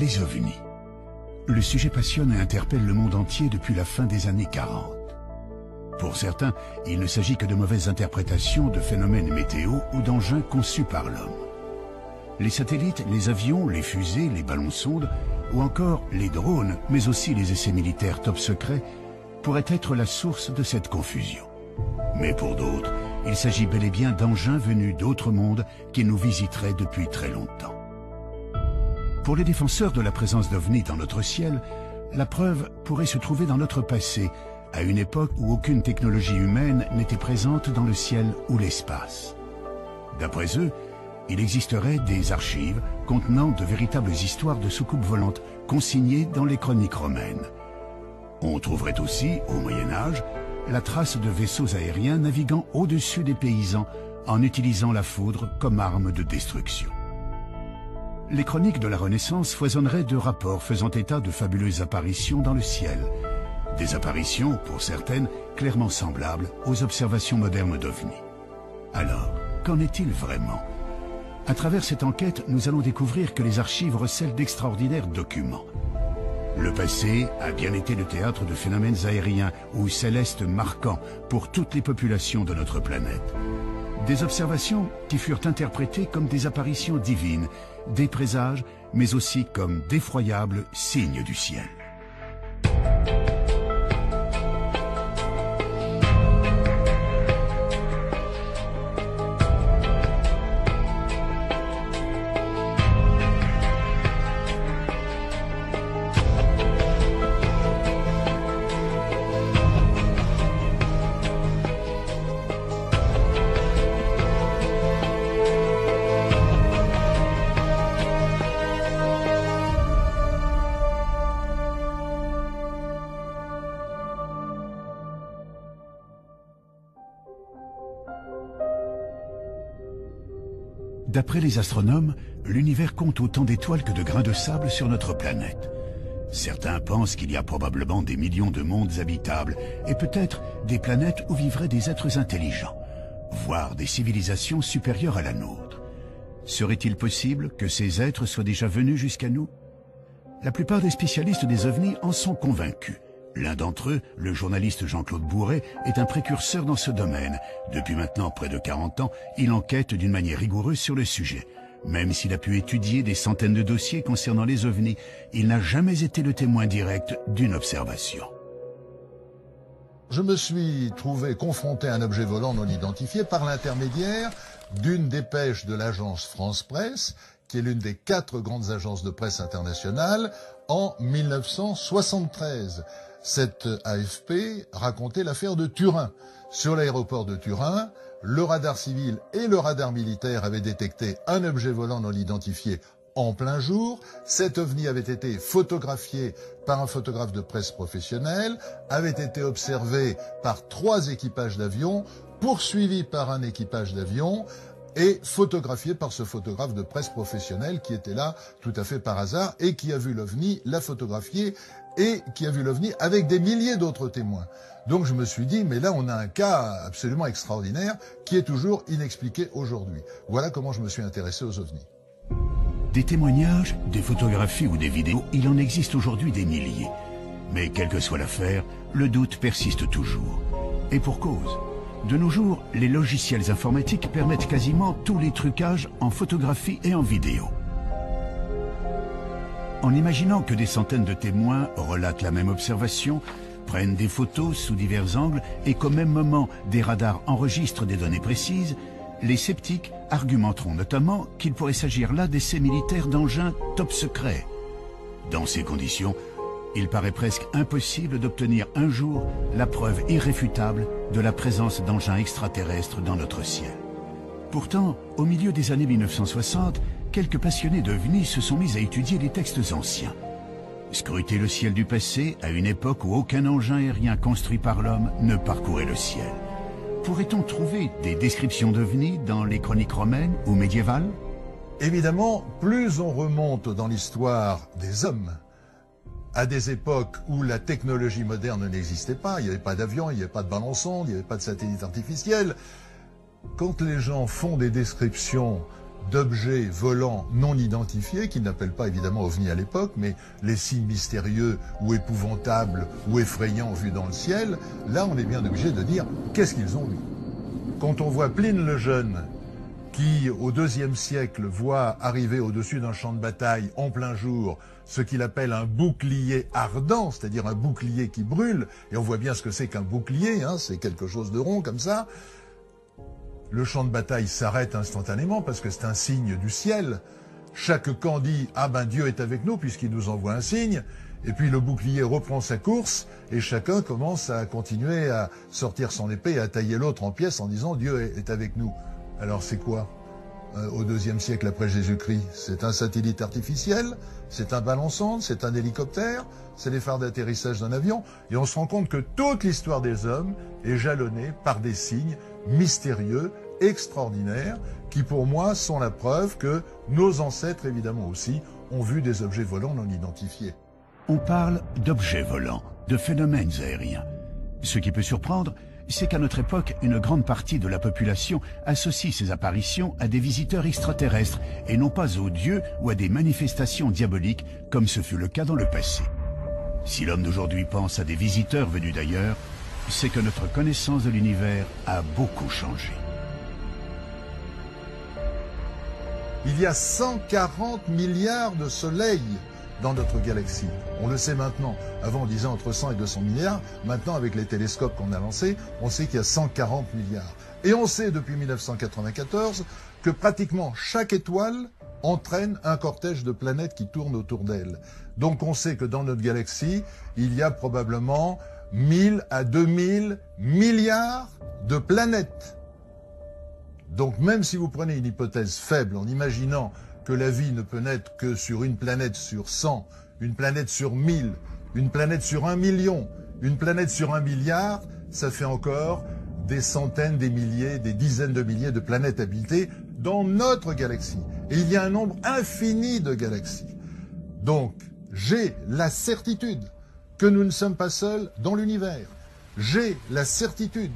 Les ovnis. Le sujet passionne et interpelle le monde entier depuis la fin des années 40. Pour certains, il ne s'agit que de mauvaises interprétations de phénomènes météo ou d'engins conçus par l'homme. Les satellites, les avions, les fusées, les ballons-sondes ou encore les drones, mais aussi les essais militaires top secrets, pourraient être la source de cette confusion. Mais pour d'autres, il s'agit bel et bien d'engins venus d'autres mondes qui nous visiteraient depuis très longtemps. Pour les défenseurs de la présence d'ovnis dans notre ciel, la preuve pourrait se trouver dans notre passé, à une époque où aucune technologie humaine n'était présente dans le ciel ou l'espace. D'après eux, il existerait des archives contenant de véritables histoires de soucoupes volantes consignées dans les chroniques romaines. On trouverait aussi, au Moyen-Âge, la trace de vaisseaux aériens naviguant au-dessus des paysans en utilisant la foudre comme arme de destruction. Les chroniques de la Renaissance foisonneraient de rapports faisant état de fabuleuses apparitions dans le ciel. Des apparitions, pour certaines, clairement semblables aux observations modernes d'ovnis. Alors, qu'en est-il vraiment ? À travers cette enquête, nous allons découvrir que les archives recèlent d'extraordinaires documents. Le passé a bien été le théâtre de phénomènes aériens ou célestes marquants pour toutes les populations de notre planète. Des observations qui furent interprétées comme des apparitions divines, des présages, mais aussi comme d'effroyables signes du ciel. D'après les astronomes, l'univers compte autant d'étoiles que de grains de sable sur notre planète. Certains pensent qu'il y a probablement des millions de mondes habitables et peut-être des planètes où vivraient des êtres intelligents, voire des civilisations supérieures à la nôtre. Serait-il possible que ces êtres soient déjà venus jusqu'à nous? La plupart des spécialistes des ovnis en sont convaincus. L'un d'entre eux, le journaliste Jean-Claude Bourret, est un précurseur dans ce domaine. Depuis maintenant près de 40 ans, il enquête d'une manière rigoureuse sur le sujet. Même s'il a pu étudier des centaines de dossiers concernant les ovnis, il n'a jamais été le témoin direct d'une observation. Je me suis trouvé confronté à un objet volant non identifié par l'intermédiaire d'une dépêche de l'agence France Presse, qui est l'une des 4 grandes agences de presse internationales, en 1973. Cette AFP racontait l'affaire de Turin. Sur l'aéroport de Turin, le radar civil et le radar militaire avaient détecté un objet volant non identifié en plein jour. Cet ovni avait été photographié par un photographe de presse professionnel, avait été observé par 3 équipages d'avions, poursuivi par un équipage d'avion et photographié par ce photographe de presse professionnel qui était là tout à fait par hasard et qui a vu l'OVNI, l'a photographié et qui a vu l'OVNI avec des milliers d'autres témoins. Donc je me suis dit, mais là on a un cas absolument extraordinaire qui est toujours inexpliqué aujourd'hui. Voilà comment je me suis intéressé aux OVNI. Des témoignages, des photographies ou des vidéos, il en existe aujourd'hui des milliers. Mais quelle que soit l'affaire, le doute persiste toujours. Et pour cause. De nos jours, les logiciels informatiques permettent quasiment tous les trucages en photographie et en vidéo. En imaginant que des centaines de témoins relatent la même observation, prennent des photos sous divers angles et qu'au même moment des radars enregistrent des données précises, les sceptiques argumenteront notamment qu'il pourrait s'agir là d'essais militaires d'engins top secrets. Dans ces conditions, il paraît presque impossible d'obtenir un jour la preuve irréfutable de la présence d'engins extraterrestres dans notre ciel. Pourtant, au milieu des années 1960, quelques passionnés d'OVNI se sont mis à étudier les textes anciens. Scruter le ciel du passé à une époque où aucun engin aérien construit par l'homme ne parcourait le ciel. Pourrait-on trouver des descriptions d'OVNI dans les chroniques romaines ou médiévales? Évidemment, plus on remonte dans l'histoire des hommes, à des époques où la technologie moderne n'existait pas, il n'y avait pas d'avion, il n'y avait pas de ballon-sonde, il n'y avait pas de satellite artificiel. Quand les gens font des descriptions d'objets volants non identifiés, qui n'appellent pas évidemment ovnis à l'époque, mais les signes mystérieux ou épouvantables ou effrayants vus dans le ciel, là on est bien obligé de dire qu'est-ce qu'ils ont vu. Quand on voit Pline le Jeune, qui au IIe siècle voit arriver au-dessus d'un champ de bataille en plein jour ce qu'il appelle un bouclier ardent, c'est-à-dire un bouclier qui brûle, et on voit bien ce que c'est qu'un bouclier, hein, c'est quelque chose de rond comme ça. Le champ de bataille s'arrête instantanément parce que c'est un signe du ciel. Chaque camp dit « Ah ben Dieu est avec nous puisqu'il nous envoie un signe ». Et puis le bouclier reprend sa course et chacun commence à continuer à sortir son épée et à tailler l'autre en pièces en disant « Dieu est avec nous ». Alors c'est quoi au IIe siècle après Jésus-Christ? C'est un satellite artificiel, c'est un ballon sonde, c'est un hélicoptère, c'est les phares d'atterrissage d'un avion. Et on se rend compte que toute l'histoire des hommes est jalonnée par des signes mystérieux, extraordinaires, qui pour moi sont la preuve que nos ancêtres, évidemment aussi, ont vu des objets volants non identifiés. On parle d'objets volants, de phénomènes aériens. Ce qui peut surprendre, c'est qu'à notre époque, une grande partie de la population associe ces apparitions à des visiteurs extraterrestres et non pas aux dieux ou à des manifestations diaboliques comme ce fut le cas dans le passé. Si l'homme d'aujourd'hui pense à des visiteurs venus d'ailleurs, c'est que notre connaissance de l'univers a beaucoup changé. Il y a 140 milliards de soleils dans notre galaxie. On le sait maintenant. Avant, on disait entre 100 et 200 milliards. Maintenant, avec les télescopes qu'on a lancés, on sait qu'il y a 140 milliards. Et on sait depuis 1994 que pratiquement chaque étoile entraîne un cortège de planètes qui tournent autour d'elle. Donc on sait que dans notre galaxie, il y a probablement 1000 à 2000 milliards de planètes. Donc même si vous prenez une hypothèse faible en imaginant que la vie ne peut naître que sur une planète sur 100, une planète sur 1000, une planète sur 1 million, une planète sur 1 milliard, ça fait encore des centaines, des milliers, des dizaines de milliers de planètes habitées dans notre galaxie. Et il y a un nombre infini de galaxies. Donc, j'ai la certitude que nous ne sommes pas seuls dans l'univers. J'ai la certitude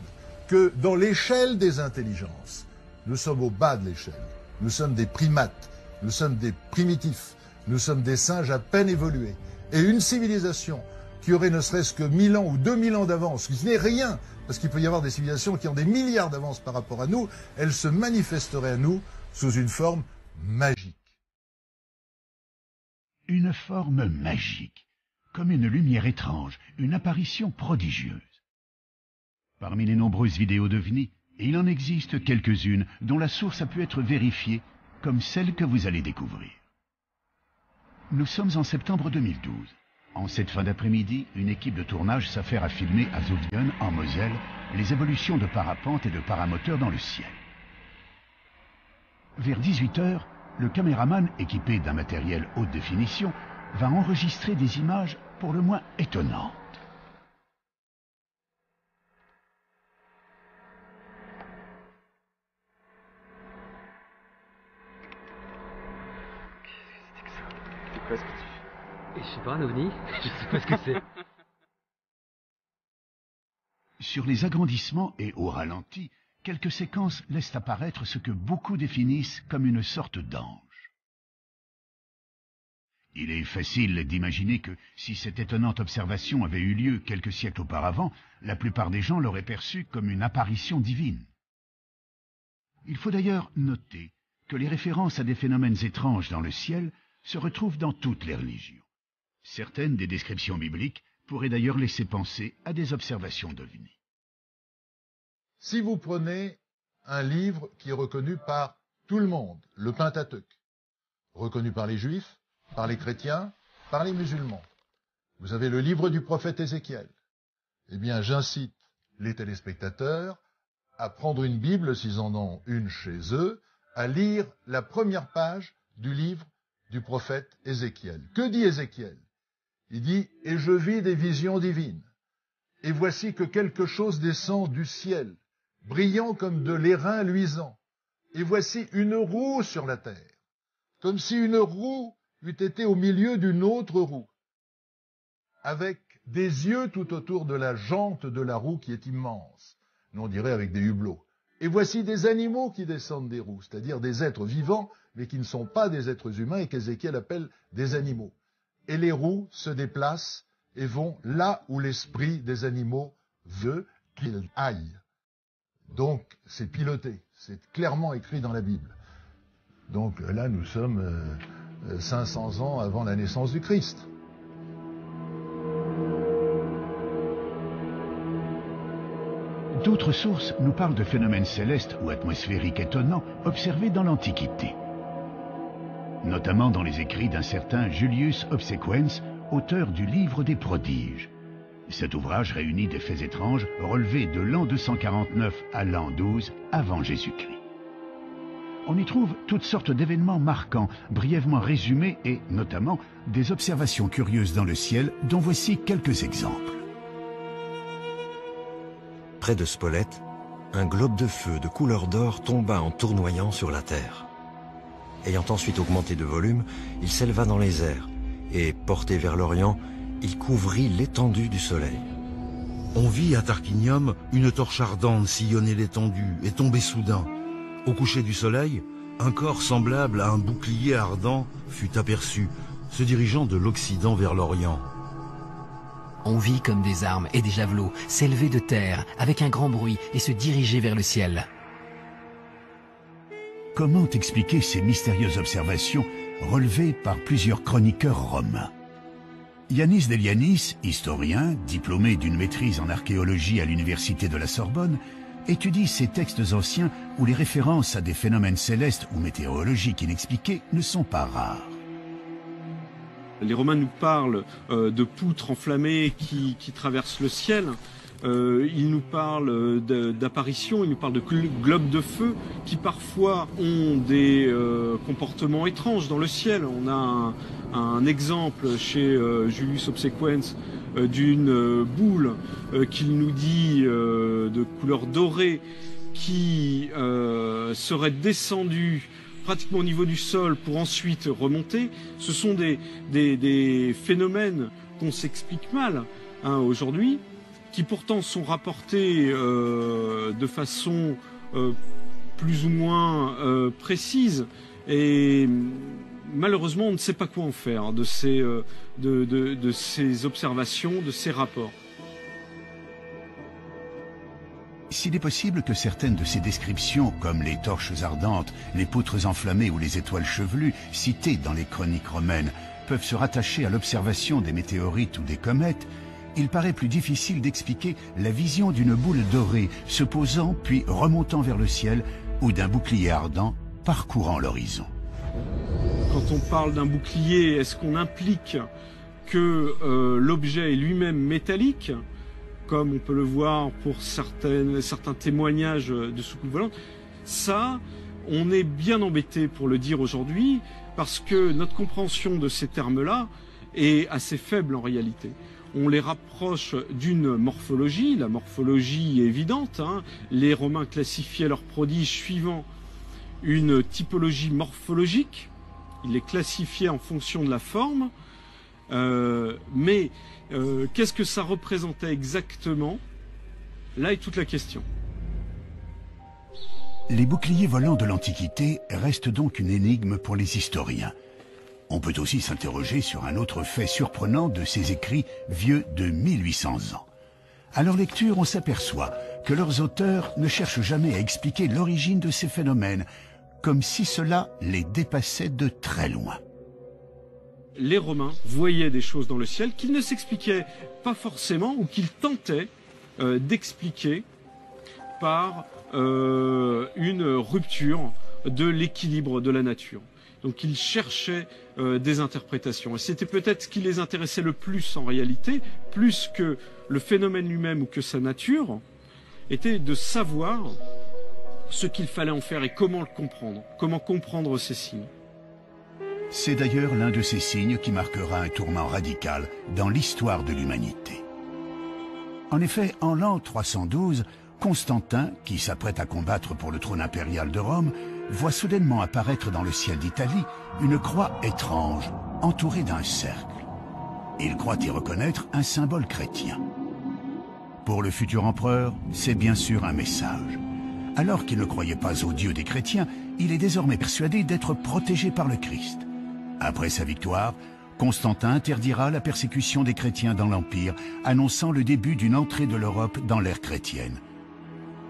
que dans l'échelle des intelligences, nous sommes au bas de l'échelle. Nous sommes des primates. Nous sommes des primitifs, nous sommes des singes à peine évolués. Et une civilisation qui aurait ne serait-ce que 1000 ans ou 2000 ans d'avance, qui n'est rien, parce qu'il peut y avoir des civilisations qui ont des milliards d'avance par rapport à nous, elle se manifesterait à nous sous une forme magique. Une forme magique, comme une lumière étrange, une apparition prodigieuse. Parmi les nombreuses vidéos d'OVNI, il en existe quelques-unes dont la source a pu être vérifiée, comme celle que vous allez découvrir. Nous sommes en septembre 2012. En cette fin d'après-midi, une équipe de tournage s'affaire à filmer à Zutphen, en Moselle, les évolutions de parapente et de paramoteurs dans le ciel. Vers 18 h, le caméraman, équipé d'un matériel haute définition, va enregistrer des images pour le moins étonnantes. Quoi, ce que tu... Je sais pas, un ovni. Je sais pas ce que c'est. Sur les agrandissements et au ralenti, quelques séquences laissent apparaître ce que beaucoup définissent comme une sorte d'ange. Il est facile d'imaginer que si cette étonnante observation avait eu lieu quelques siècles auparavant, la plupart des gens l'auraient perçue comme une apparition divine. Il faut d'ailleurs noter que les références à des phénomènes étranges dans le ciel se retrouvent dans toutes les religions. Certaines des descriptions bibliques pourraient d'ailleurs laisser penser à des observations d'OVNI. Si vous prenez un livre qui est reconnu par tout le monde, le Pentateuque, reconnu par les Juifs, par les chrétiens, par les musulmans, vous avez le livre du prophète Ézéchiel. Eh bien, j'incite les téléspectateurs à prendre une Bible, s'ils en ont une chez eux, à lire la première page du livre du prophète Ézéchiel. Que dit Ézéchiel? Il dit « Et je vis des visions divines, et voici que quelque chose descend du ciel, brillant comme de l'airain luisant, et voici une roue sur la terre, comme si une roue eût été au milieu d'une autre roue, avec des yeux tout autour de la jante de la roue qui est immense. Nous on dirait avec des hublots. Et voici des animaux qui descendent des roues, c'est-à-dire des êtres vivants, mais qui ne sont pas des êtres humains et qu'Ézéchiel appelle des animaux. Et les roues se déplacent et vont là où l'esprit des animaux veut qu'ils aillent. Donc, c'est piloté, c'est clairement écrit dans la Bible. Donc là, nous sommes 500 ans avant la naissance du Christ. D'autres sources nous parlent de phénomènes célestes ou atmosphériques étonnants observés dans l'Antiquité, notamment dans les écrits d'un certain Julius Obsequens, auteur du Livre des Prodiges. Cet ouvrage réunit des faits étranges relevés de l'an 249 à l'an 12 avant Jésus-Christ. On y trouve toutes sortes d'événements marquants, brièvement résumés et, notamment, des observations curieuses dans le ciel dont voici quelques exemples. Près de Spolète, un globe de feu de couleur d'or tomba en tournoyant sur la terre. Ayant ensuite augmenté de volume, il s'éleva dans les airs et, porté vers l'Orient, il couvrit l'étendue du soleil. On vit à Tarquinium une torche ardente sillonner l'étendue et tomber soudain. Au coucher du soleil, un corps semblable à un bouclier ardent fut aperçu, se dirigeant de l'Occident vers l'Orient. On vit comme des armes et des javelots s'élever de terre avec un grand bruit et se diriger vers le ciel. Comment expliquer ces mystérieuses observations relevées par plusieurs chroniqueurs romains? Yanis Delianis, historien, diplômé d'une maîtrise en archéologie à l'université de la Sorbonne, étudie ces textes anciens où les références à des phénomènes célestes ou météorologiques inexpliqués ne sont pas rares. Les Romains nous parlent de poutres enflammées qui traversent le ciel. Ils nous parlent d'apparitions, ils nous parlent de globes de feu qui parfois ont des comportements étranges dans le ciel. On a un exemple chez Julius Obsequens d'une boule qu'il nous dit de couleur dorée qui serait descendue pratiquement au niveau du sol pour ensuite remonter. Ce sont des phénomènes qu'on s'explique mal aujourd'hui, qui pourtant sont rapportés de façon plus ou moins précise. Et malheureusement, on ne sait pas quoi en faire de ces observations, de ces rapports. S'il est possible que certaines de ces descriptions, comme les torches ardentes, les poutres enflammées ou les étoiles chevelues, citées dans les chroniques romaines, peuvent se rattacher à l'observation des météorites ou des comètes, il paraît plus difficile d'expliquer la vision d'une boule dorée se posant puis remontant vers le ciel ou d'un bouclier ardent parcourant l'horizon. Quand on parle d'un bouclier, est-ce qu'on implique que l'objet est lui-même métallique, comme on peut le voir pour certains témoignages de soucoupes volantes? Ça, on est bien embêté pour le dire aujourd'hui, parce que notre compréhension de ces termes-là est assez faible en réalité. On les rapproche d'une morphologie, la morphologie est évidente, Les Romains classifiaient leurs prodiges suivant une typologie morphologique, ils les classifiaient en fonction de la forme, mais qu'est-ce que ça représentait exactement? Là est toute la question. Les boucliers volants de l'Antiquité restent donc une énigme pour les historiens. On peut aussi s'interroger sur un autre fait surprenant de ces écrits vieux de 1800 ans. À leur lecture, on s'aperçoit que leurs auteurs ne cherchent jamais à expliquer l'origine de ces phénomènes, comme si cela les dépassait de très loin. Les Romains voyaient des choses dans le ciel qu'ils ne s'expliquaient pas forcément ou qu'ils tentaient d'expliquer par une rupture de l'équilibre de la nature. Donc ils cherchaient des interprétations. Et c'était peut-être ce qui les intéressait le plus en réalité, plus que le phénomène lui-même ou que sa nature, était de savoir ce qu'il fallait en faire et comment le comprendre, comment comprendre ces signes. C'est d'ailleurs l'un de ces signes qui marquera un tournant radical dans l'histoire de l'humanité. En effet, en l'an 312, Constantin, qui s'apprête à combattre pour le trône impérial de Rome, voit soudainement apparaître dans le ciel d'Italie une croix étrange, entourée d'un cercle. Il croit y reconnaître un symbole chrétien. Pour le futur empereur, c'est bien sûr un message. Alors qu'il ne croyait pas au Dieu des chrétiens, il est désormais persuadé d'être protégé par le Christ. Après sa victoire, Constantin interdira la persécution des chrétiens dans l'Empire, annonçant le début d'une entrée de l'Europe dans l'ère chrétienne.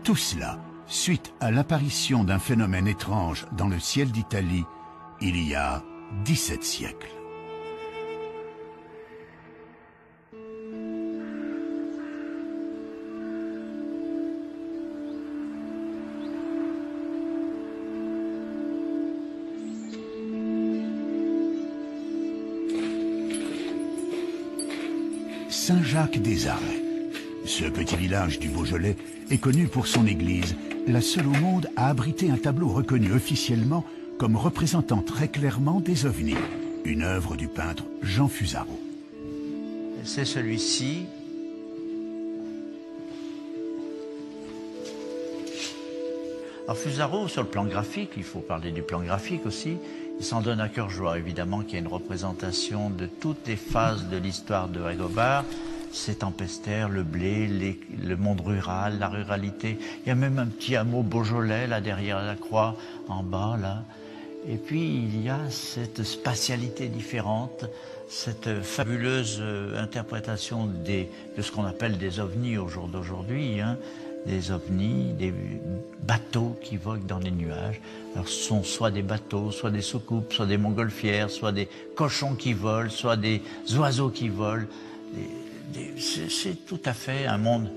Tout cela, suite à l'apparition d'un phénomène étrange dans le ciel d'Italie, il y a 17 siècles. Saint-Jacques-des-Arrêts. Ce petit village du Beaujolais est connu pour son église, la seule au monde à abriter un tableau reconnu officiellement comme représentant très clairement des ovnis, une œuvre du peintre Jean Fusaro. C'est celui-ci. Alors Fusaro, sur le plan graphique, il faut parler du plan graphique aussi, il s'en donne à cœur joie, évidemment, qu'il y a une représentation de toutes les phases de l'histoire de Rigobert. C'est tempestaire, le blé, le monde rural, la ruralité. Il y a même un petit hameau beaujolais, là, derrière la croix, en bas, là. Et puis, il y a cette spatialité différente, cette fabuleuse interprétation de ce qu'on appelle des ovnis au jour d'aujourd'hui, hein. Des ovnis, des bateaux qui voguent dans les nuages. Alors ce sont soit des bateaux, soit des soucoupes, soit des montgolfières, soit des cochons qui volent, soit des oiseaux qui volent. C'est tout à fait un monde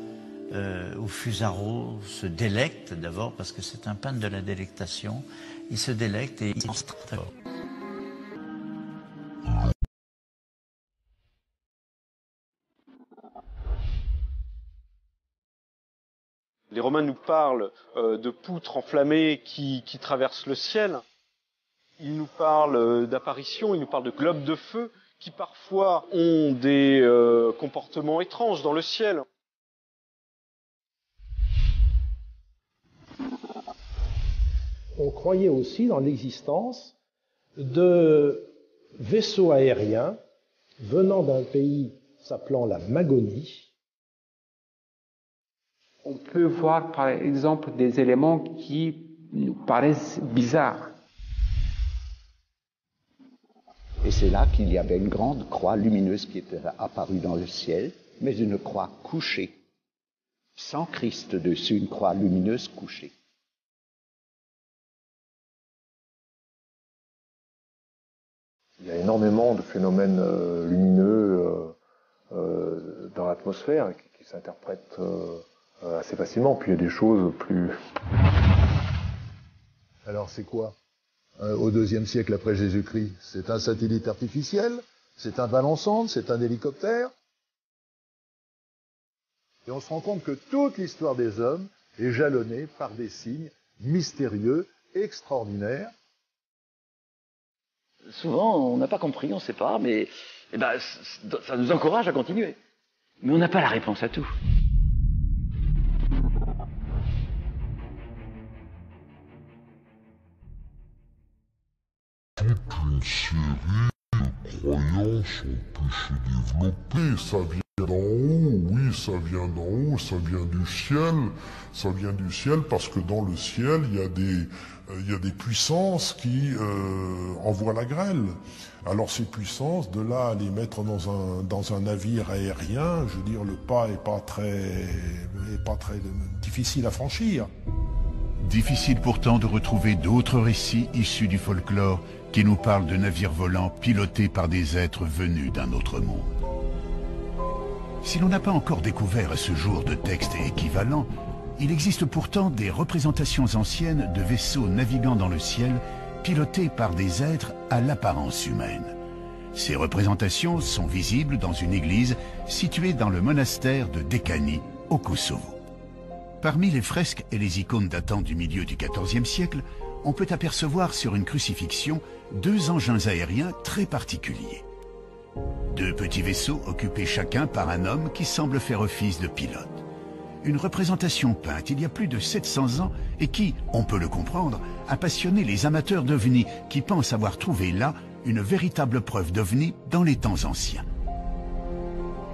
où Fusaro se délecte d'abord, parce que c'est un peintre de la délectation. Il se délecte et il s'en sort. Les Romains nous parlent de poutres enflammées qui traversent le ciel. Ils nous parlent d'apparitions, ils nous parlent de globes de feu qui parfois ont des comportements étranges dans le ciel. On croyait aussi dans l'existence de vaisseaux aériens venant d'un pays s'appelant la Magonie. On peut voir par exemple des éléments qui nous paraissent bizarres. Et c'est là qu'il y avait une grande croix lumineuse qui était apparue dans le ciel, mais une croix couchée, sans Christ dessus, une croix lumineuse couchée. Il y a énormément de phénomènes lumineux dans l'atmosphère qui s'interprètent assez facilement. Puis il y a des choses plus... Alors c'est quoi au IIe siècle après Jésus-Christ? C'est un satellite artificiel? C'est un ballon-sonde? C'est un hélicoptère? Et on se rend compte que toute l'histoire des hommes est jalonnée par des signes mystérieux, extraordinaires. Souvent, on n'a pas compris, on ne sait pas, mais ça nous encourage à continuer. Mais on n'a pas la réponse à tout. Toute une série de croyances ont pu se développer. Ça vient d'en haut, oui, ça vient d'en haut, ça vient du ciel. Ça vient du ciel parce que dans le ciel, il y a des puissances qui envoient la grêle. Alors ces puissances, de là à les mettre dans un navire aérien, je veux dire, le pas est pas très difficile à franchir. Difficile pourtant de retrouver d'autres récits issus du folklore qui nous parlent de navires volants pilotés par des êtres venus d'un autre monde. Si l'on n'a pas encore découvert à ce jour de textes équivalents, il existe pourtant des représentations anciennes de vaisseaux naviguant dans le ciel, pilotés par des êtres à l'apparence humaine. Ces représentations sont visibles dans une église située dans le monastère de Dekani, au Kosovo. Parmi les fresques et les icônes datant du milieu du XIVe siècle, on peut apercevoir sur une crucifixion 2 engins aériens très particuliers. 2 petits vaisseaux occupés chacun par un homme qui semble faire office de pilote. Une représentation peinte il y a plus de 700 ans et qui, on peut le comprendre, a passionné les amateurs d'ovnis qui pensent avoir trouvé là une véritable preuve d'ovnis dans les temps anciens.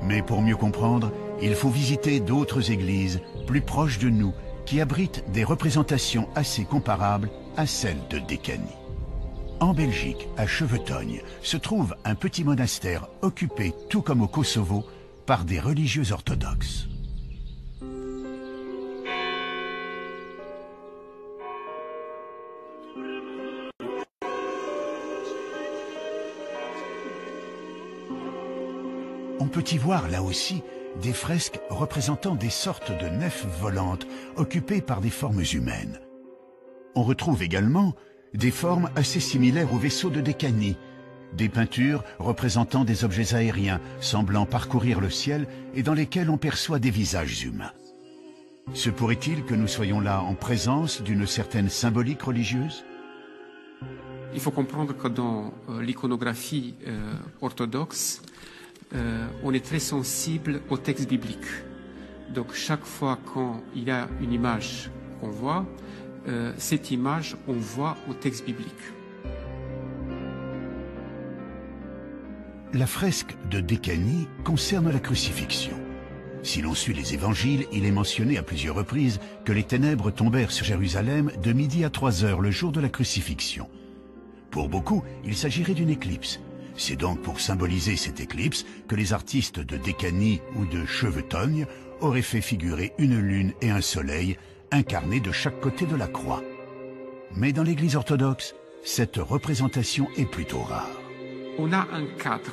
Mais pour mieux comprendre, il faut visiter d'autres églises plus proches de nous qui abrite des représentations assez comparables à celles de Décanie. En Belgique, à Chevetogne, se trouve un petit monastère occupé, tout comme au Kosovo, par des religieux orthodoxes. On peut y voir là aussi des fresques représentant des sortes de nefs volantes occupées par des formes humaines. On retrouve également des formes assez similaires aux vaisseaux de Décanie, des peintures représentant des objets aériens semblant parcourir le ciel et dans lesquels on perçoit des visages humains. Se pourrait-il que nous soyons là en présence d'une certaine symbolique religieuse? Il faut comprendre que dans l'iconographie orthodoxe, on est très sensible au texte biblique. Donc chaque fois qu'il y a une image qu'on voit, cette image, on voit au texte biblique. La fresque de Décanie concerne la crucifixion. Si l'on suit les évangiles, il est mentionné à plusieurs reprises que les ténèbres tombèrent sur Jérusalem de midi à 3 heures le jour de la crucifixion. Pour beaucoup, il s'agirait d'une éclipse. C'est donc pour symboliser cette éclipse que les artistes de Décanie ou de Chevetogne auraient fait figurer une lune et un soleil incarnés de chaque côté de la croix. Mais dans l'Église orthodoxe, cette représentation est plutôt rare. On a un cadre,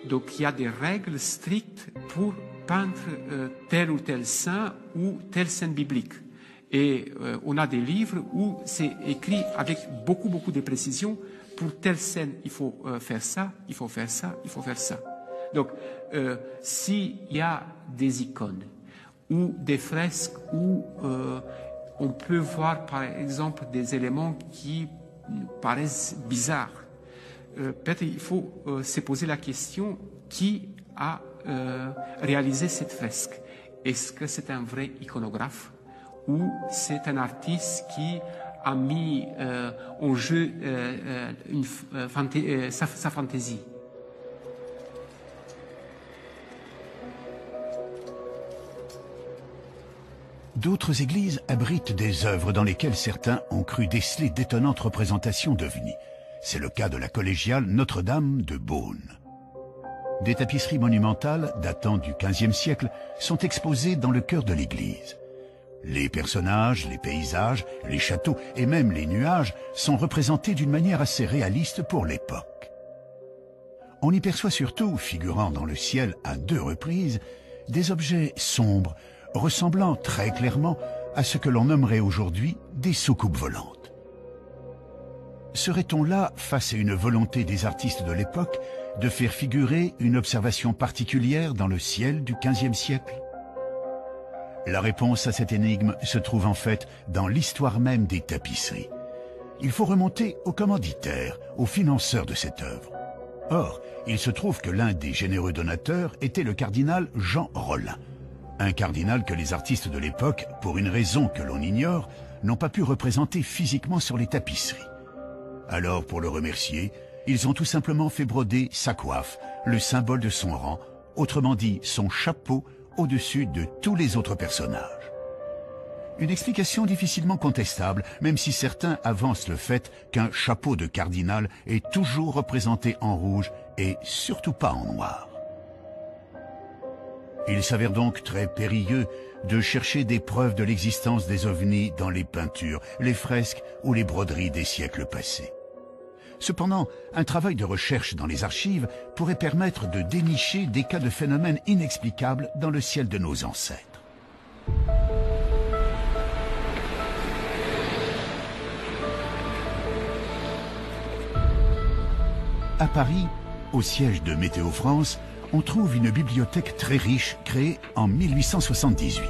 donc il y a des règles strictes pour peindre tel ou tel saint ou telle scène biblique. Et on a des livres où c'est écrit avec beaucoup de précision. Pour telle scène, il faut faire ça, il faut faire ça, il faut faire ça. Donc, s'il y a des icônes ou des fresques où on peut voir, par exemple, des éléments qui nous paraissent bizarres, peut-être il faut se poser la question qui a réalisé cette fresque. Est-ce que c'est un vrai iconographe ou c'est un artiste qui a mis en jeu sa fantaisie? D'autres églises abritent des œuvres dans lesquelles certains ont cru déceler d'étonnantes représentations d'ovnis. C'est le cas de la collégiale Notre-Dame de Beaune. Des tapisseries monumentales datant du XVe siècle sont exposées dans le chœur de l'église. Les personnages, les paysages, les châteaux et même les nuages sont représentés d'une manière assez réaliste pour l'époque. On y perçoit surtout, figurant dans le ciel à 2 reprises, des objets sombres, ressemblant très clairement à ce que l'on nommerait aujourd'hui des soucoupes volantes. Serait-on là face à une volonté des artistes de l'époque de faire figurer une observation particulière dans le ciel du XVe siècle? La réponse à cette énigme se trouve en fait dans l'histoire même des tapisseries. Il faut remonter au commanditaire, au financeur de cette œuvre. Or, il se trouve que l'un des généreux donateurs était le cardinal Jean Rollin. Un cardinal que les artistes de l'époque, pour une raison que l'on ignore, n'ont pas pu représenter physiquement sur les tapisseries. Alors, pour le remercier, ils ont tout simplement fait broder sa coiffe, le symbole de son rang, autrement dit son chapeau, au-dessus de tous les autres personnages. Une explication difficilement contestable, même si certains avancent le fait qu'un chapeau de cardinal est toujours représenté en rouge et surtout pas en noir. Il s'avère donc très périlleux de chercher des preuves de l'existence des ovnis dans les peintures, les fresques ou les broderies des siècles passés. Cependant, un travail de recherche dans les archives pourrait permettre de dénicher des cas de phénomènes inexplicables dans le ciel de nos ancêtres. À Paris, au siège de Météo France, on trouve une bibliothèque très riche créée en 1878.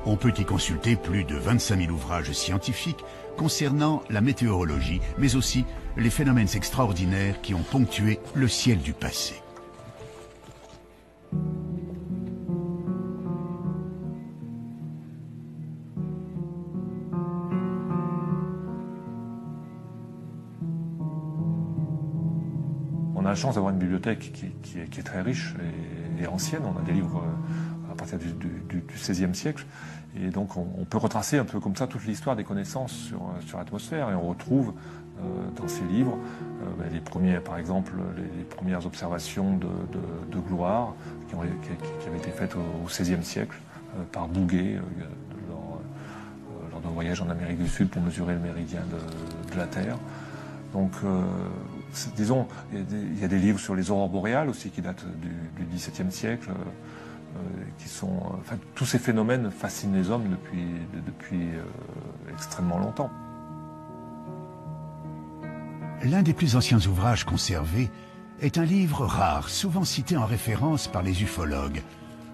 On peut y consulter plus de 25 000 ouvrages scientifiques concernant la météorologie, mais aussi les phénomènes extraordinaires qui ont ponctué le ciel du passé. On a la chance d'avoir une bibliothèque qui est très riche et ancienne. On a des livres à partir du XVIe siècle. Et donc on peut retracer un peu comme ça toute l'histoire des connaissances sur l'atmosphère, et on retrouve dans ces livres les premiers, par exemple, les premières observations de gloire qui avaient été faites au XVIe siècle par Bouguer lors d'un voyage en Amérique du Sud pour mesurer le méridien de la Terre. Donc, disons, il y a des livres sur les aurores boréales aussi qui datent du XVIIe siècle, qui sont, enfin, tous ces phénomènes fascinent les hommes depuis extrêmement longtemps. L'un des plus anciens ouvrages conservés est un livre rare, souvent cité en référence par les ufologues,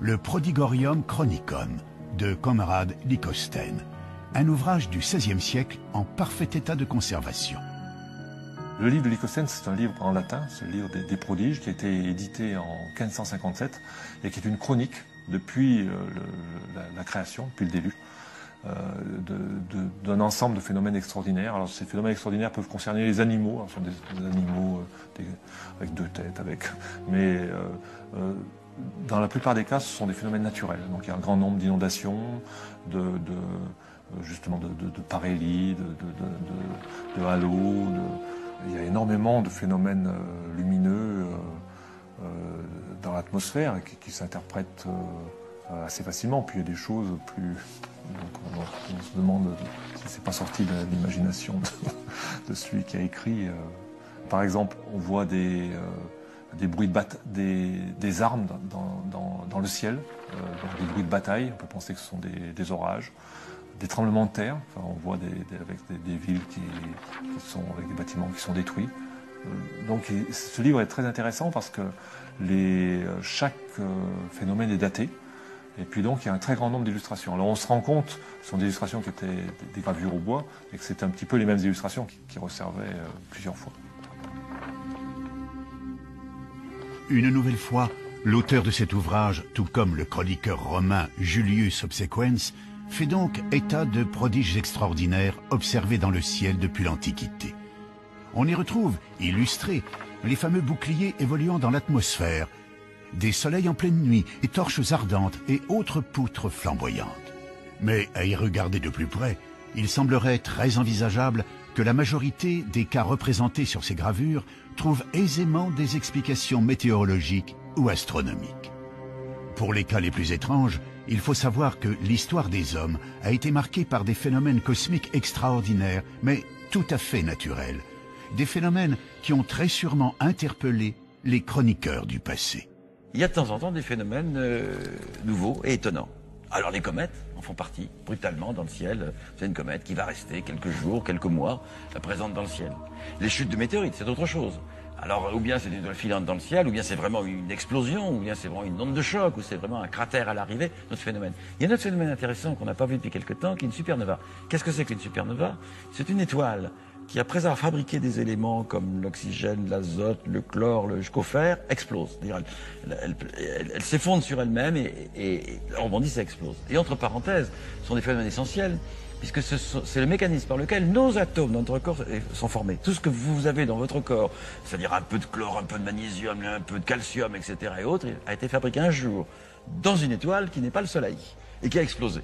le Prodigorium Chronicon de Conrad Lycosthenes, un ouvrage du XVIe siècle en parfait état de conservation. Le livre de Lycosthenes, c'est un livre en latin, c'est le livre des prodiges, qui a été édité en 1557 et qui est une chronique depuis la création, depuis le début, d'un ensemble de phénomènes extraordinaires. Alors ces phénomènes extraordinaires peuvent concerner les animaux, alors, ce sont des animaux avec deux têtes, mais dans la plupart des cas, ce sont des phénomènes naturels. Donc il y a un grand nombre d'inondations, justement de parélie, de halos. Il y a énormément de phénomènes lumineux dans l'atmosphère qui s'interprètent assez facilement. Puis il y a des choses plus... Donc on se demande si c'est pas sorti de l'imagination de celui qui a écrit. Par exemple, on voit des bruits des armes dans le ciel, donc des bruits de bataille. On peut penser que ce sont des orages. Des tremblements de terre, enfin, on voit avec des villes qui sont avec des bâtiments qui sont détruits. Donc ce livre est très intéressant parce que chaque phénomène est daté, et puis donc il y a un très grand nombre d'illustrations. Alors on se rend compte que ce sont des illustrations qui étaient des gravures au bois, et que c'était un petit peu les mêmes illustrations qui resservaient plusieurs fois. Une nouvelle fois, l'auteur de cet ouvrage, tout comme le chroniqueur romain Julius Obsequens, fait donc état de prodiges extraordinaires observés dans le ciel depuis l'Antiquité. On y retrouve, illustrés, les fameux boucliers évoluant dans l'atmosphère, des soleils en pleine nuit et torches ardentes et autres poutres flamboyantes. Mais à y regarder de plus près, il semblerait très envisageable que la majorité des cas représentés sur ces gravures trouvent aisément des explications météorologiques ou astronomiques. Pour les cas les plus étranges, il faut savoir que l'histoire des hommes a été marquée par des phénomènes cosmiques extraordinaires, mais tout à fait naturels. Des phénomènes qui ont très sûrement interpellé les chroniqueurs du passé. Il y a de temps en temps des phénomènes nouveaux et étonnants. Alors les comètes en font partie, brutalement dans le ciel. C'est une comète qui va rester quelques jours, quelques mois, présente dans le ciel. Les chutes de météorites, c'est autre chose. Alors, ou bien c'est une étoile filante dans le ciel, ou bien c'est vraiment une explosion, ou bien c'est vraiment une onde de choc, ou c'est vraiment un cratère à l'arrivée, notre phénomène. Il y a un autre phénomène intéressant qu'on n'a pas vu depuis quelque temps, qui est une supernova. Qu'est-ce que c'est qu'une supernova? C'est une étoile qui, après avoir fabriqué des éléments comme l'oxygène, l'azote, le chlore, le jusqu'au fer, explose. Elle s'effondre sur elle-même et rebondit, ça explose. Et entre parenthèses, ce sont des phénomènes essentiels, puisque c'est le mécanisme par lequel nos atomes dans notre corps sont formés. Tout ce que vous avez dans votre corps, c'est-à-dire un peu de chlore, un peu de magnésium, un peu de calcium, etc. et autres, a été fabriqué un jour dans une étoile qui n'est pas le Soleil et qui a explosé.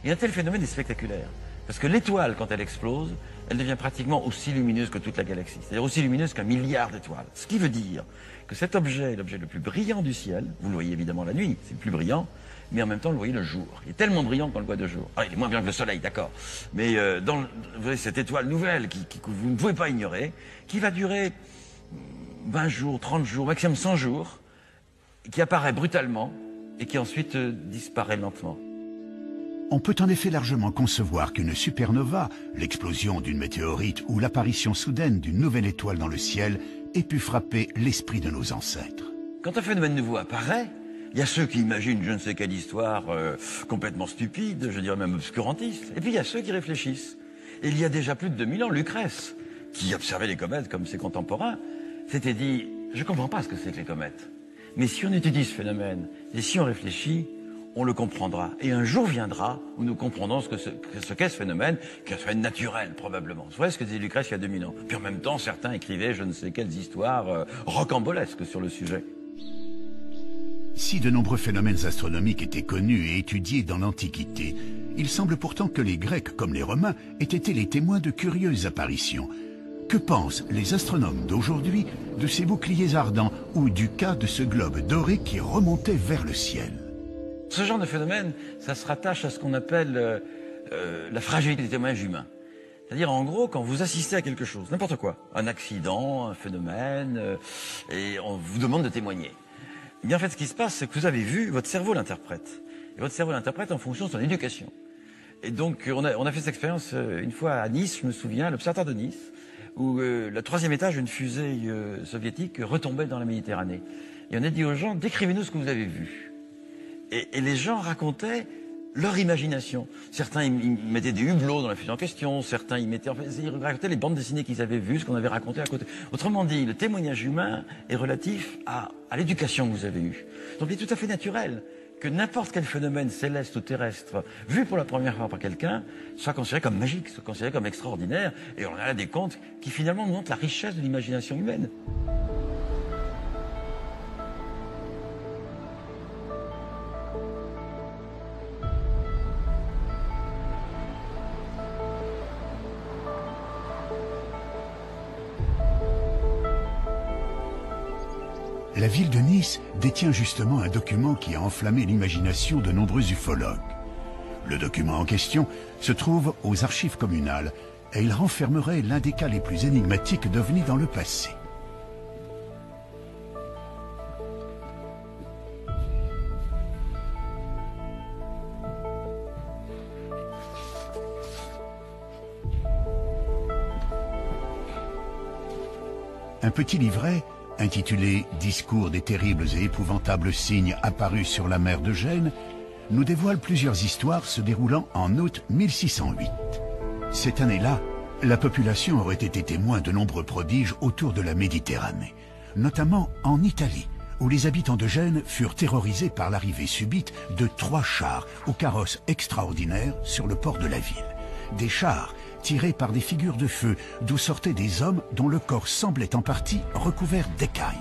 Et un tel phénomène est spectaculaire, parce que l'étoile, quand elle explose, elle devient pratiquement aussi lumineuse que toute la galaxie, c'est-à-dire aussi lumineuse qu'un milliard d'étoiles. Ce qui veut dire que cet objet est l'objet le plus brillant du ciel. Vous le voyez évidemment la nuit, c'est le plus brillant, mais en même temps, vous le voyez le jour. Il est tellement brillant qu'on le voit de jour. Ah, il est moins bien que le soleil, d'accord. Mais vous voyez cette étoile nouvelle que vous ne pouvez pas ignorer, qui va durer 20 jours, 30 jours, maximum 100 jours, qui apparaît brutalement et qui ensuite disparaît lentement. On peut en effet largement concevoir qu'une supernova, l'explosion d'une météorite ou l'apparition soudaine d'une nouvelle étoile dans le ciel, ait pu frapper l'esprit de nos ancêtres. Quand un phénomène nouveau apparaît, il y a ceux qui imaginent je ne sais quelle histoire complètement stupide, je dirais même obscurantiste, et puis il y a ceux qui réfléchissent. Et il y a déjà plus de 2000 ans, Lucrèce, qui observait les comètes comme ses contemporains, s'était dit « je ne comprends pas ce que c'est que les comètes, mais si on étudie ce phénomène, et si on réfléchit, on le comprendra. Et un jour viendra où nous comprendrons ce qu'est ce phénomène, qui est un phénomène naturel, probablement. Vous voyez ce que disait Lucrèce il y a 2000 ans. Puis en même temps, certains écrivaient je ne sais quelles histoires rocambolesques sur le sujet. Si de nombreux phénomènes astronomiques étaient connus et étudiés dans l'Antiquité, il semble pourtant que les Grecs comme les Romains aient été les témoins de curieuses apparitions. Que pensent les astronomes d'aujourd'hui de ces boucliers ardents ou du cas de ce globe doré qui remontait vers le ciel? Ce genre de phénomène, ça se rattache à ce qu'on appelle la fragilité des témoignages humains. C'est-à-dire, en gros, quand vous assistez à quelque chose, n'importe quoi, un accident, un phénomène, et on vous demande de témoigner. Eh bien, en fait, ce qui se passe, c'est que vous avez vu, votre cerveau l'interprète. Et votre cerveau l'interprète en fonction de son éducation. Et donc, on a fait cette expérience une fois à Nice, je me souviens, l'observatoire de Nice, où le 3e étage d'une fusée soviétique retombait dans la Méditerranée. Et on a dit aux gens, décrivez-nous ce que vous avez vu. Et les gens racontaient leur imagination. Certains, ils mettaient des hublots dans la fusée en question, certains, ils racontaient les bandes dessinées qu'ils avaient vues, ce qu'on avait raconté à côté. Autrement dit, le témoignage humain est relatif à l'éducation que vous avez eue. Donc il est tout à fait naturel que n'importe quel phénomène céleste ou terrestre, vu pour la première fois par quelqu'un, soit considéré comme magique, soit considéré comme extraordinaire. Et on a là des contes qui finalement nous montrent la richesse de l'imagination humaine. La ville de Nice détient justement un document qui a enflammé l'imagination de nombreux ufologues. Le document en question se trouve aux archives communales et il renfermerait l'un des cas les plus énigmatiques d'OVNI dans le passé. Un petit livret intitulé « Discours des terribles et épouvantables signes apparus sur la mer de Gênes » nous dévoile plusieurs histoires se déroulant en août 1608. Cette année-là, la population aurait été témoin de nombreux prodiges autour de la Méditerranée, notamment en Italie, où les habitants de Gênes furent terrorisés par l'arrivée subite de 3 chars aux carrosses extraordinaires sur le port de la ville. Des chars tirés par des figures de feu, d'où sortaient des hommes dont le corps semblait en partie recouvert d'écailles.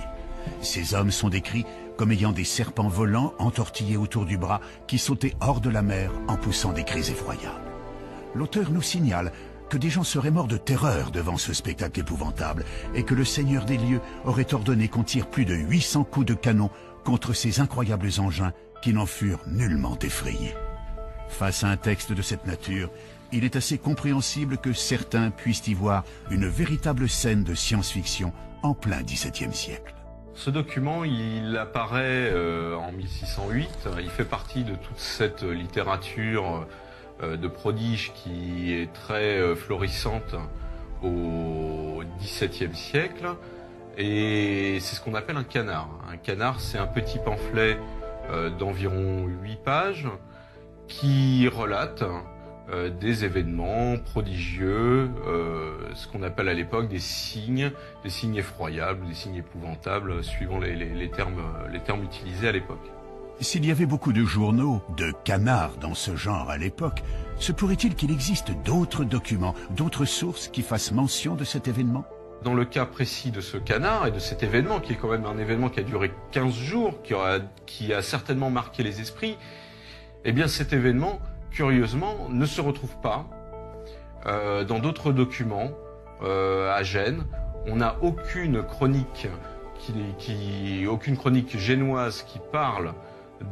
Ces hommes sont décrits comme ayant des serpents volants entortillés autour du bras qui sautaient hors de la mer en poussant des cris effroyables. L'auteur nous signale que des gens seraient morts de terreur devant ce spectacle épouvantable et que le Seigneur des lieux aurait ordonné qu'on tire plus de 800 coups de canon contre ces incroyables engins qui n'en furent nullement effrayés. Face à un texte de cette nature, il est assez compréhensible que certains puissent y voir une véritable scène de science-fiction en plein XVIIe siècle. Ce document, il apparaît en 1608. Il fait partie de toute cette littérature de prodiges qui est très florissante au XVIIe siècle. Et c'est ce qu'on appelle un canard. Un canard, c'est un petit pamphlet d'environ 8 pages qui relate des événements prodigieux, ce qu'on appelle à l'époque des signes effroyables, des signes épouvantables, suivant les termes utilisés à l'époque. S'il y avait beaucoup de journaux, de canards dans ce genre à l'époque, se pourrait-il qu'il existe d'autres documents, d'autres sources qui fassent mention de cet événement? Dans le cas précis de ce canard et de cet événement, qui est quand même un événement qui a duré 15 jours, qui a certainement marqué les esprits, eh bien cet événement, curieusement, ne se retrouve pas dans d'autres documents à Gênes. On n'a aucune chronique aucune chronique génoise qui parle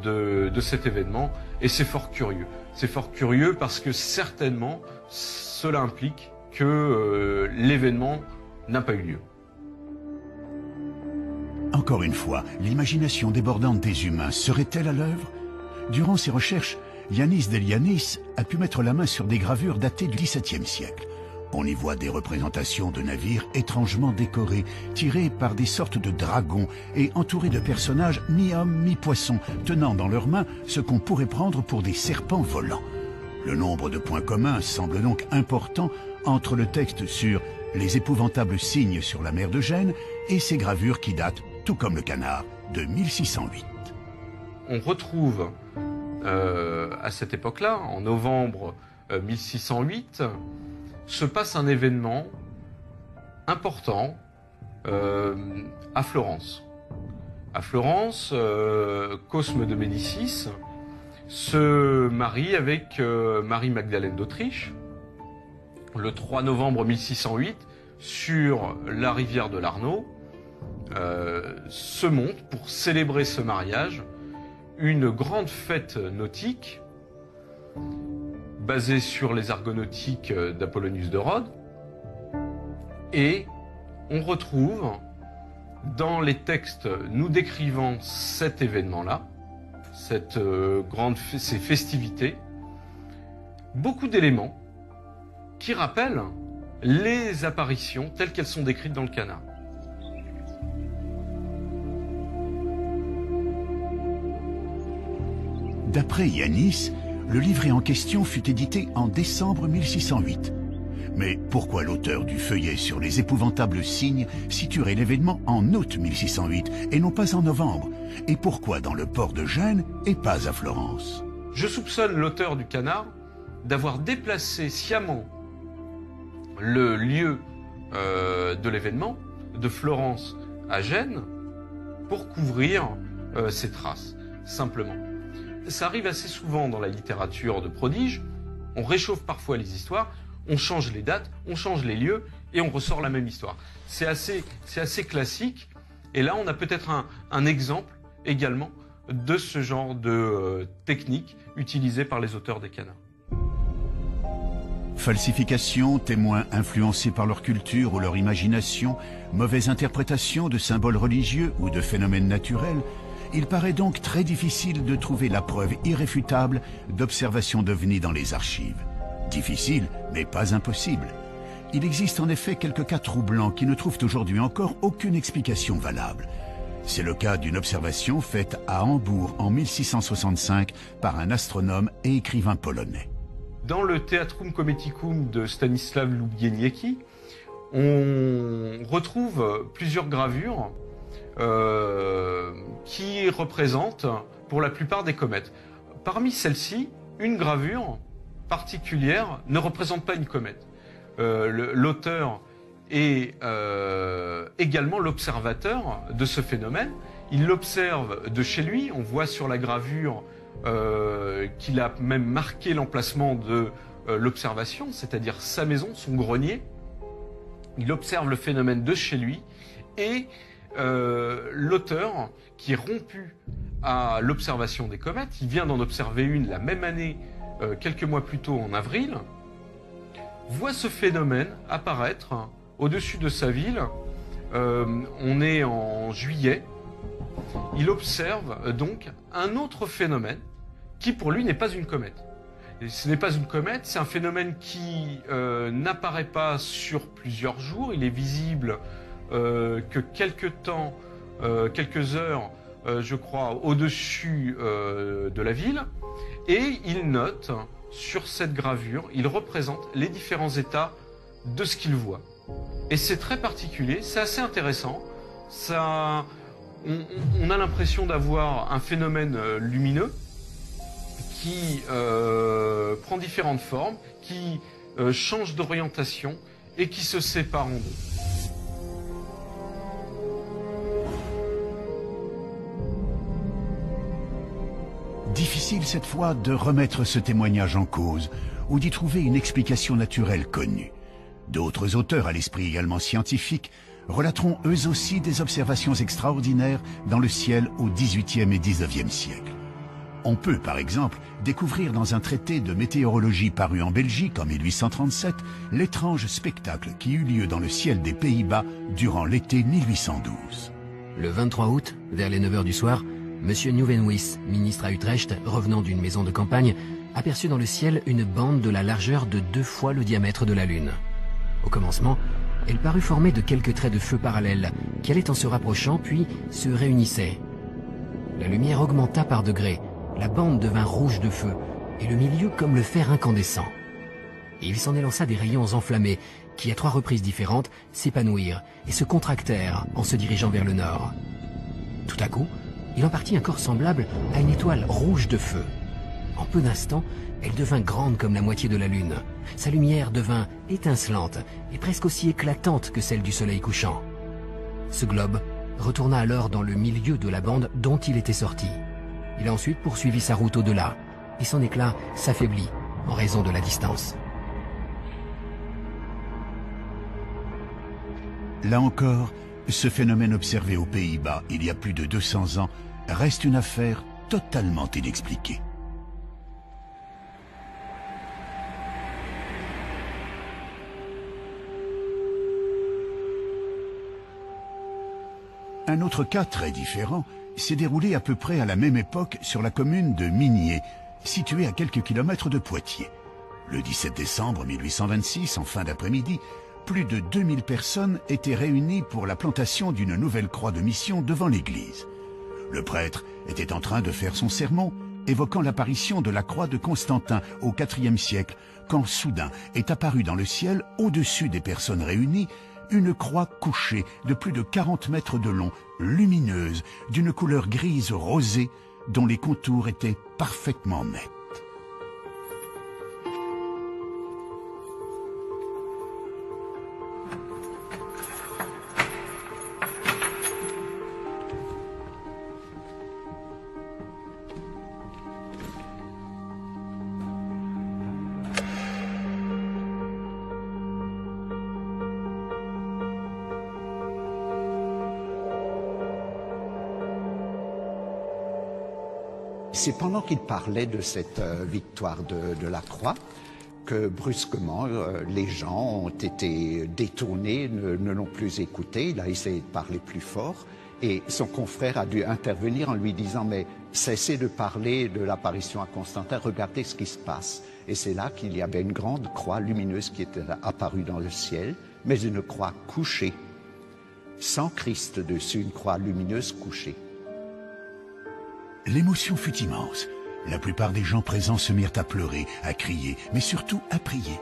de cet événement, et c'est fort curieux. C'est fort curieux parce que certainement cela implique que l'événement n'a pas eu lieu. Encore une fois, l'imagination débordante des humains serait-elle à l'œuvre? Durant ses recherches, Yanis Delianis a pu mettre la main sur des gravures datées du XVIIe siècle. On y voit des représentations de navires étrangement décorés, tirés par des sortes de dragons et entourés de personnages mi-hommes, mi-poissons, tenant dans leurs mains ce qu'on pourrait prendre pour des serpents volants. Le nombre de points communs semble donc important entre le texte sur les épouvantables signes sur la mer de Gênes et ces gravures qui datent, tout comme le canard, de 1608. On retrouve à cette époque-là, en novembre 1608, se passe un événement important à Florence. à Florence, Cosme de Médicis se marie avec Marie-Magdalène d'Autriche le 3 novembre 1608 sur la rivière de l'Arno. Se monte pour célébrer ce mariage une grande fête nautique basée sur les argonautiques d'Apollonius de Rhodes, et on retrouve dans les textes nous décrivant cet événement-là, ces festivités, beaucoup d'éléments qui rappellent les apparitions telles qu'elles sont décrites dans le Canard. D'après Yanis, le livret en question fut édité en décembre 1608. Mais pourquoi l'auteur du feuillet sur les épouvantables signes situerait l'événement en août 1608 et non pas en novembre? Et pourquoi dans le port de Gênes et pas à Florence? Je soupçonne l'auteur du Canard d'avoir déplacé sciemment le lieu de l'événement de Florence à Gênes pour couvrir ces traces, simplement. Ça arrive assez souvent dans la littérature de prodige, on réchauffe parfois les histoires, on change les dates, on change les lieux et on ressort la même histoire. C'est assez classique, et là on a peut-être un exemple également de ce genre de technique utilisée par les auteurs des Canards. Falsification, témoins influencés par leur culture ou leur imagination, mauvaise interprétation de symboles religieux ou de phénomènes naturels, il paraît donc très difficile de trouver la preuve irréfutable d'observations d'ovnis dans les archives. Difficile, mais pas impossible. Il existe en effet quelques cas troublants qui ne trouvent aujourd'hui encore aucune explication valable. C'est le cas d'une observation faite à Hambourg en 1665 par un astronome et écrivain polonais. Dans le Theatrum Cometicum de Stanisław Lubieniecki, on retrouve plusieurs gravures qui représentent pour la plupart des comètes. Parmi celles-ci, une gravure particulière ne représente pas une comète. L'auteur est également l'observateur de ce phénomène. Il l'observe de chez lui. On voit sur la gravure qu'il a même marqué l'emplacement de l'observation, c'est-à-dire sa maison, son grenier. Il observe le phénomène de chez lui, et l'auteur, qui est rompu à l'observation des comètes, il vient d'en observer une la même année, quelques mois plus tôt en avril, voit ce phénomène apparaître au-dessus de sa ville. On est en juillet. Il observe donc un autre phénomène qui pour lui n'est pas une comète. Et ce n'est pas une comète, c'est un phénomène qui n'apparaît pas sur plusieurs jours. Il est visible que quelques temps, quelques heures, je crois, au-dessus de la ville. Et il note sur cette gravure, il représente les différents états de ce qu'il voit. Et c'est très particulier, c'est assez intéressant. On a l'impression d'avoir un phénomène lumineux qui prend différentes formes, qui change d'orientation et qui se sépare en deux. Difficile cette fois de remettre ce témoignage en cause ou d'y trouver une explication naturelle connue. D'autres auteurs à l'esprit également scientifique relateront eux aussi des observations extraordinaires dans le ciel au XVIIIe et XIXe siècle. On peut par exemple découvrir dans un traité de météorologie paru en Belgique en 1837 l'étrange spectacle qui eut lieu dans le ciel des Pays-Bas durant l'été 1812. Le 23 août, vers les 9 h du soir, M. Nieuwenhuis, ministre à Utrecht, revenant d'une maison de campagne, aperçut dans le ciel une bande de la largeur de 2 fois le diamètre de la Lune. Au commencement, elle parut formée de quelques traits de feu parallèles, qui allaient en se rapprochant puis se réunissaient. La lumière augmenta par degrés, la bande devint rouge de feu, et le milieu comme le fer incandescent. Et il s'en élança des rayons enflammés, qui à 3 reprises différentes s'épanouirent et se contractèrent en se dirigeant vers le nord. Tout à coup, il en partit un corps semblable à une étoile rouge de feu. En peu d'instants, elle devint grande comme la moitié de la Lune. Sa lumière devint étincelante et presque aussi éclatante que celle du soleil couchant. Ce globe retourna alors dans le milieu de la bande dont il était sorti. Il a ensuite poursuivi sa route au-delà, et son éclat s'affaiblit en raison de la distance. Là encore, ce phénomène observé aux Pays-Bas il y a plus de 200 ans reste une affaire totalement inexpliquée. Un autre cas très différent s'est déroulé à peu près à la même époque sur la commune de Migné, située à quelques kilomètres de Poitiers. Le 17 décembre 1826, en fin d'après-midi, plus de 2000 personnes étaient réunies pour la plantation d'une nouvelle croix de mission devant l'église. Le prêtre était en train de faire son sermon, évoquant l'apparition de la croix de Constantin au IVe siècle, quand soudain est apparue dans le ciel, au-dessus des personnes réunies, une croix couchée de plus de 40 mètres de long, lumineuse, d'une couleur grise rosée, dont les contours étaient parfaitement nets. C'est pendant qu'il parlait de cette victoire de la croix que brusquement les gens ont été détournés, ne l'ont plus écouté. Il a essayé de parler plus fort et son confrère a dû intervenir en lui disant « Mais cessez de parler de l'apparition à Constantin, regardez ce qui se passe ». Et c'est là qu'il y avait une grande croix lumineuse qui était apparue dans le ciel, mais une croix couchée, sans Christ dessus, une croix lumineuse couchée. L'émotion fut immense. La plupart des gens présents se mirent à pleurer, à crier, mais surtout à prier.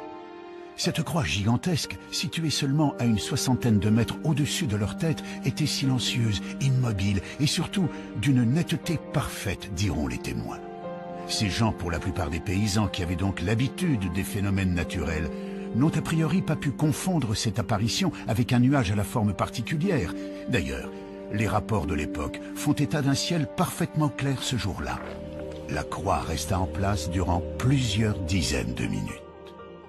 Cette croix gigantesque, située seulement à une soixantaine de mètres au-dessus de leur tête, était silencieuse, immobile et surtout d'une netteté parfaite, diront les témoins. Ces gens, pour la plupart des paysans qui avaient donc l'habitude des phénomènes naturels, n'ont a priori pas pu confondre cette apparition avec un nuage à la forme particulière. D'ailleurs, les rapports de l'époque font état d'un ciel parfaitement clair ce jour-là. La croix resta en place durant plusieurs dizaines de minutes.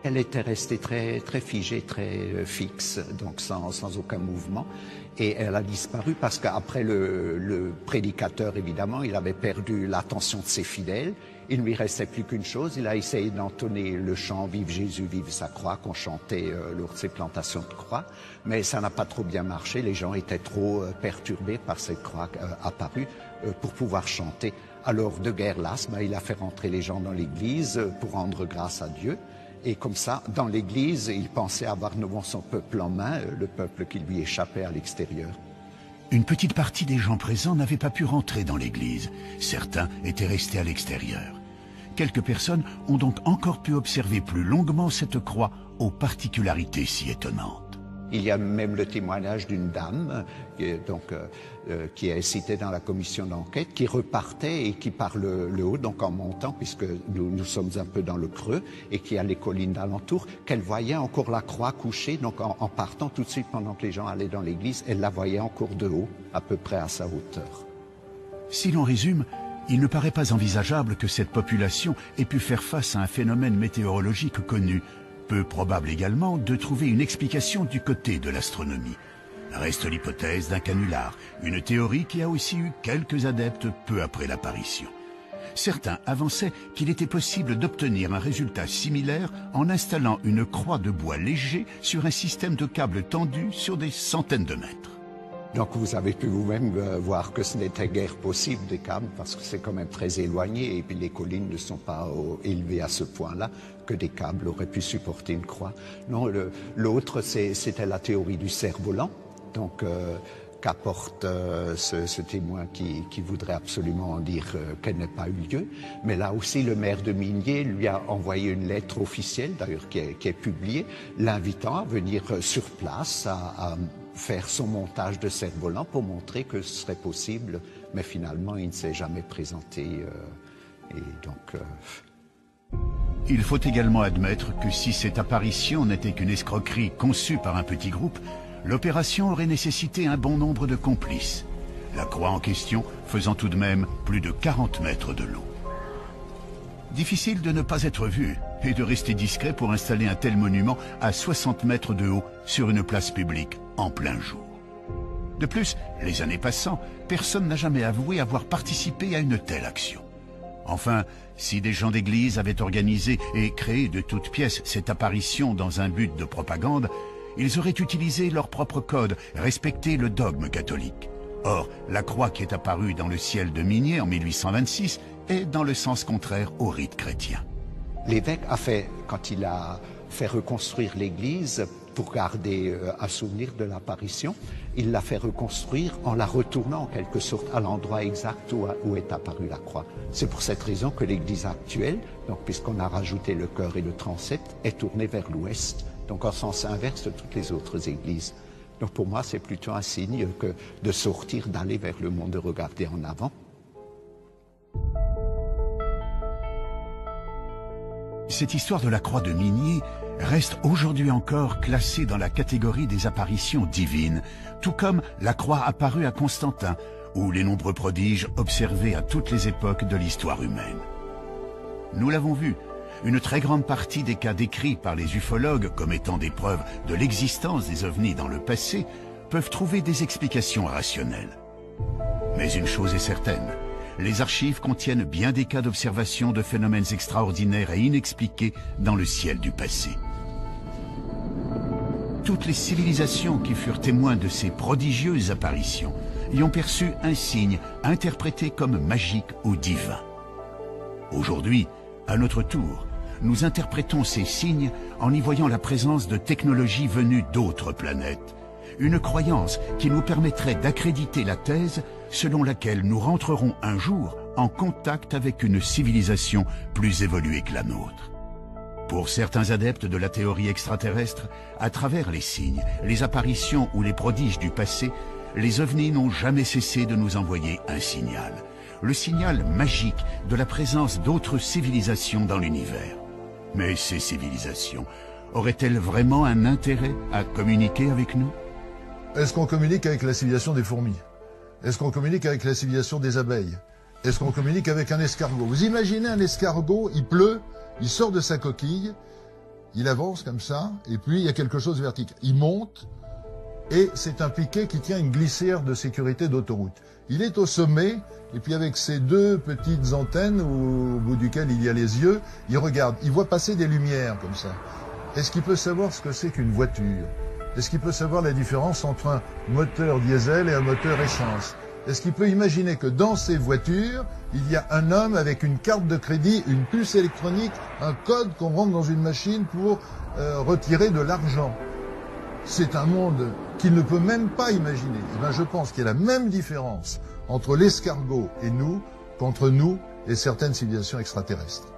Elle était restée très figée, très fixe, donc sans aucun mouvement. Et elle a disparu parce qu'après le prédicateur, évidemment, il avait perdu l'attention de ses fidèles. Il ne lui restait plus qu'une chose, il a essayé d'entonner le chant « Vive Jésus, vive sa croix » qu'on chantait lors de ces plantations de croix. Mais ça n'a pas trop bien marché, les gens étaient trop perturbés par cette croix apparue pour pouvoir chanter. Alors, de guerre lasse, il a fait rentrer les gens dans l'église pour rendre grâce à Dieu. Et comme ça, dans l'église, il pensait avoir nouveau son peuple en main, le peuple qui lui échappait à l'extérieur. Une petite partie des gens présents n'avaient pas pu rentrer dans l'église. Certains étaient restés à l'extérieur. Quelques personnes ont donc encore pu observer plus longuement cette croix aux particularités si étonnantes. Il y a même le témoignage d'une dame qui est citée dans la commission d'enquête, qui repartait et qui par le haut, donc en montant, puisque nous sommes un peu dans le creux, et qui a les collines d'alentour, qu'elle voyait encore la croix couchée, donc en partant tout de suite pendant que les gens allaient dans l'église, elle la voyait encore de haut, à peu près à sa hauteur. Si l'on résume, il ne paraît pas envisageable que cette population ait pu faire face à un phénomène météorologique connu. Peu probable également de trouver une explication du côté de l'astronomie. Reste l'hypothèse d'un canular, une théorie qui a aussi eu quelques adeptes peu après l'apparition. Certains avançaient qu'il était possible d'obtenir un résultat similaire en installant une croix de bois léger sur un système de câbles tendus sur des centaines de mètres. Donc vous avez pu vous-même voir que ce n'était guère possible des câbles parce que c'est quand même très éloigné et puis les collines ne sont pas élevées à ce point-là que des câbles auraient pu supporter une croix. Non, l'autre c'était la théorie du cerf-volant, donc qu'apporte ce témoin qui voudrait absolument dire qu'elle n'ait pas eu lieu. Mais là aussi le maire de Migné lui a envoyé une lettre officielle, d'ailleurs qui est publiée, l'invitant à venir sur place à faire son montage de cerf-volant pour montrer que ce serait possible, mais finalement il ne s'est jamais présenté et donc... Il faut également admettre que si cette apparition n'était qu'une escroquerie conçue par un petit groupe, l'opération aurait nécessité un bon nombre de complices. La croix en question faisant tout de même plus de 40 mètres de long. Difficile de ne pas être vu et de rester discret pour installer un tel monument à 60 mètres de haut sur une place publique en plein jour. De plus, les années passant, personne n'a jamais avoué avoir participé à une telle action. Enfin, si des gens d'église avaient organisé et créé de toutes pièces cette apparition dans un but de propagande, ils auraient utilisé leur propre code, respecté le dogme catholique. Or, la croix qui est apparue dans le ciel de Migné en 1826 est dans le sens contraire au rite chrétien. L'évêque a fait, quand il a fait reconstruire l'église pour garder un souvenir de l'apparition, il l'a fait reconstruire en la retournant en quelque sorte à l'endroit exact où est apparue la croix. C'est pour cette raison que l'église actuelle, donc puisqu'on a rajouté le chœur et le transept, est tournée vers l'ouest, donc en sens inverse de toutes les autres églises. Donc pour moi, c'est plutôt un signe que de sortir, d'aller vers le monde, de regarder en avant. Cette histoire de la croix de Migné reste aujourd'hui encore classée dans la catégorie des apparitions divines, tout comme la croix apparue à Constantin, ou les nombreux prodiges observés à toutes les époques de l'histoire humaine. Nous l'avons vu, une très grande partie des cas décrits par les ufologues comme étant des preuves de l'existence des ovnis dans le passé peuvent trouver des explications rationnelles. Mais une chose est certaine, les archives contiennent bien des cas d'observation de phénomènes extraordinaires et inexpliqués dans le ciel du passé. Toutes les civilisations qui furent témoins de ces prodigieuses apparitions y ont perçu un signe interprété comme magique ou divin. Aujourd'hui, à notre tour, nous interprétons ces signes en y voyant la présence de technologies venues d'autres planètes. Une croyance qui nous permettrait d'accréditer la thèse selon laquelle nous rentrerons un jour en contact avec une civilisation plus évoluée que la nôtre. Pour certains adeptes de la théorie extraterrestre, à travers les signes, les apparitions ou les prodiges du passé, les ovnis n'ont jamais cessé de nous envoyer un signal. Le signal magique de la présence d'autres civilisations dans l'univers. Mais ces civilisations auraient-elles vraiment un intérêt à communiquer avec nous? Est-ce qu'on communique avec la civilisation des fourmis? Est-ce qu'on communique avec la civilisation des abeilles? Est-ce qu'on communique avec un escargot? Vous imaginez un escargot, il pleut, il sort de sa coquille, il avance comme ça, et puis il y a quelque chose de vertical. Il monte, et c'est un piquet qui tient une glissière de sécurité d'autoroute. Il est au sommet, et puis avec ses deux petites antennes, au bout duquel il y a les yeux, il regarde, il voit passer des lumières comme ça. Est-ce qu'il peut savoir ce que c'est qu'une voiture? Est-ce qu'il peut savoir la différence entre un moteur diesel et un moteur essence? Est-ce qu'il peut imaginer que dans ces voitures, il y a un homme avec une carte de crédit, une puce électronique, un code qu'on rentre dans une machine pour retirer de l'argent? C'est un monde qu'il ne peut même pas imaginer. Et ben, je pense qu'il y a la même différence entre l'escargot et nous qu'entre nous et certaines civilisations extraterrestres.